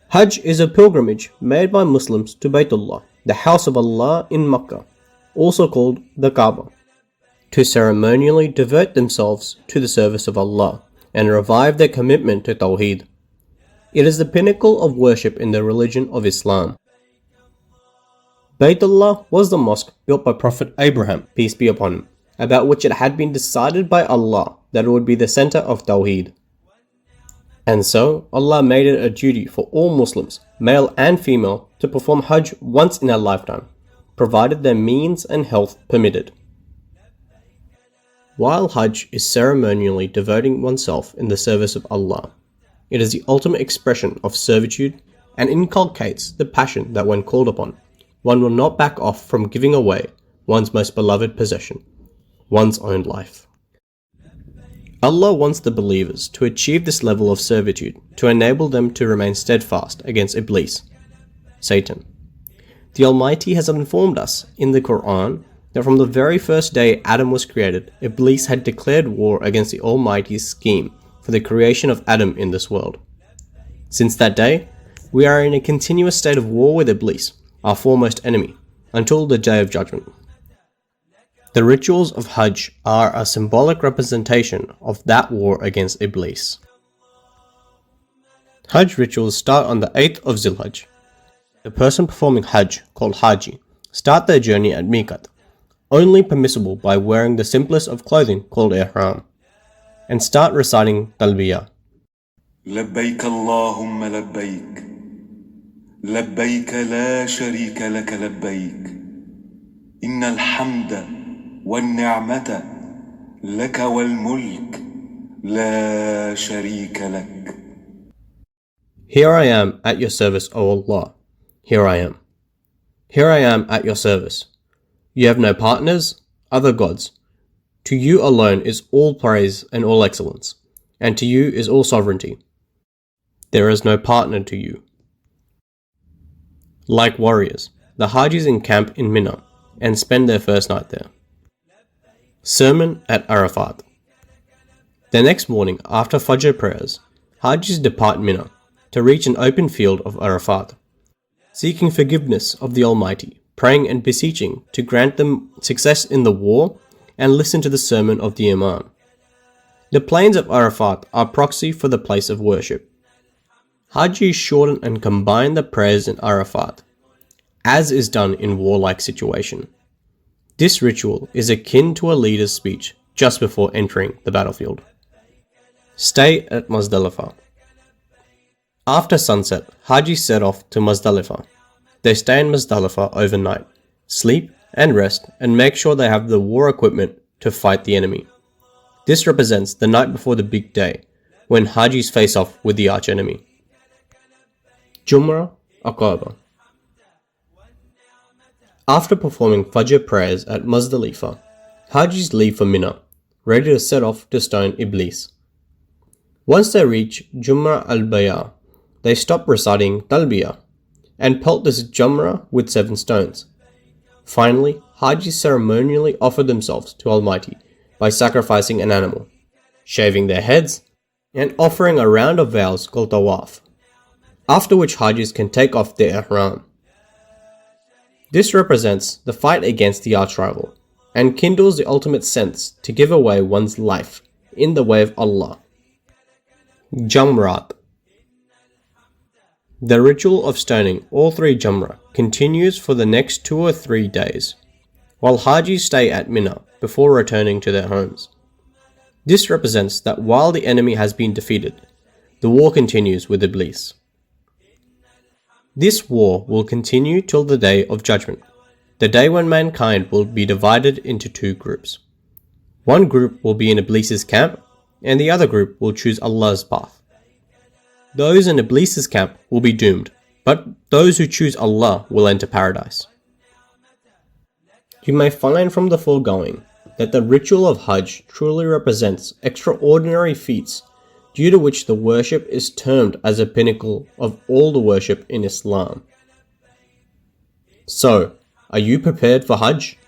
Hajj is a pilgrimage made by Muslims to Baytullah, the house of Allah in Makkah, also called the Kaaba, to ceremonially devote themselves to the service of Allah and revive their commitment to Tawheed. It is the pinnacle of worship in the religion of Islam. Baytullah was the mosque built by Prophet Abraham, peace be upon him, about which it had been decided by Allah that it would be the center of Tawheed. And so, Allah made it a duty for all Muslims, male and female, to perform Hajj once in a lifetime, provided their means and health permitted. While Hajj is ceremonially devoting oneself in the service of Allah, it is the ultimate expression of servitude and inculcates the passion that when called upon, one will not back off from giving away one's most beloved possession, one's own life. Allah wants the believers to achieve this level of servitude to enable them to remain steadfast against Iblis, Satan. The Almighty has informed us in the Quran that from the very first day Adam was created, Iblis had declared war against the Almighty's scheme for the creation of Adam in this world. Since that day, we are in a continuous state of war with Iblis, our foremost enemy, until the Day of Judgment. The rituals of Hajj are a symbolic representation of that war against Iblis. Hajj rituals start on the 8th of Zilhajj. The person performing Hajj, called Haji, start their journey at Miqat, only permissible by wearing the simplest of clothing called Ihram, and start reciting Talbiyah. لبيك اللهم لبيك لبيك لا شريك لك لبيك إن الحمد والنعمة لك والملك لا شريك لك. Here I am at your service, O Allah. Here I am. Here I am at your service. You have no partners, other gods. To you alone is all praise and all excellence, and to you is all sovereignty. There is no partner to you. Like warriors, the Hajis encamp in Mina and spend their first night there. Sermon at Arafat. The next morning, after Fajr prayers, Hajis depart Mina to reach an open field of Arafat, seeking forgiveness of the Almighty, praying and beseeching to grant them success in the war and listen to the sermon of the Imam. The plains of Arafat are proxy for the place of worship. Hajis shorten and combine the prayers in Arafat, as is done in warlike situation. This ritual is akin to a leader's speech just before entering the battlefield. Stay at Muzdalifah. After sunset, Hajis set off to Muzdalifah. They stay in Muzdalifah overnight, sleep and rest, and make sure they have the war equipment to fight the enemy. This represents the night before the big day, when Hajis face off with the arch-enemy. Jumrah Aqaba. After performing Fajr prayers at Muzdalifah, Hajis leave for Mina, ready to set off to stone Iblis. Once they reach Jumrah al-Bayah, they stop reciting Talbiyah and pelt this Jumrah with 7 stones. Finally, Hajis ceremonially offer themselves to Almighty by sacrificing an animal, shaving their heads, and offering a round of vows called Tawaf, after which Hajis can take off their Ihram. This represents the fight against the arch-rival and kindles the ultimate sense to give away one's life in the way of Allah. Jamrat. The ritual of stoning all 3 Jamrah continues for the next 2 or 3 days, while Hajis stay at Mina before returning to their homes. This represents that while the enemy has been defeated, the war continues with Iblis. This war will continue till the Day of Judgment, the day when mankind will be divided into 2 groups. One group will be in Iblis's camp, and the other group will choose Allah's path. Those in Iblis's camp will be doomed, but those who choose Allah will enter paradise. You may find from the foregoing that the ritual of Hajj truly represents extraordinary feats, due to which the worship is termed as a pinnacle of all the worship in Islam. So, are you prepared for Hajj?